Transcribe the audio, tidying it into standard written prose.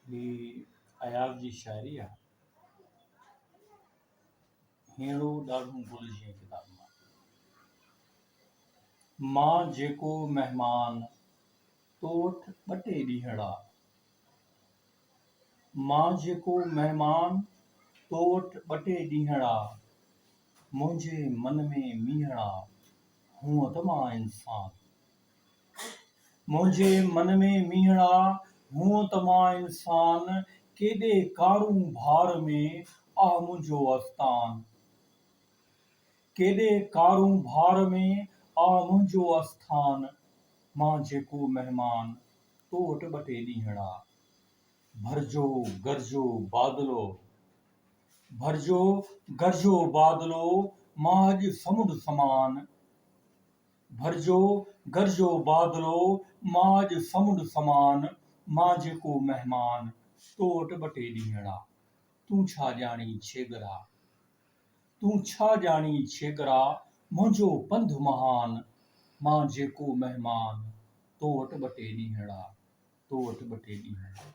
ही अयाज़ जी शाइरी आहे। हींअरो ॾाढो भुलिजी किताब मां जेको महिमान तो वटि ॿ टे ॾींहड़ा। मां जेको महिमान तो वटि ॿ टे ॾींहड़ा, मुंहिंजे मन में मींहड़ा हूअं त मां इंसान। मुंहिंजे मन में मींहड़ा हूअं त मां इंसान, केॾे कारूं भार में आ मुंहिंजो आस्थान। केॾे कारूं भार में आ मुंहिंजो आस्थान। मां जेको महिमान तो वटि ॿ टे ॾींहड़ा। भरिजो गरजो बादलो, भरिजो गरजो बादलो, मां अॼु समुंड समान। भरिजो गरजो बादलो, मां अॼु समुंड समान। मां जेको महिमान तो वटि ॿ टे ॾींहड़ा। तूं छा ॼाणी छेगरा, तूं छा ॼाणी छेगरा, मुंहिंजो पंधु महान। मां जेको महिमान तो वटि ॿ टे ॾींहड़ा, तो वटि ॿ टे ॾींहड़ा।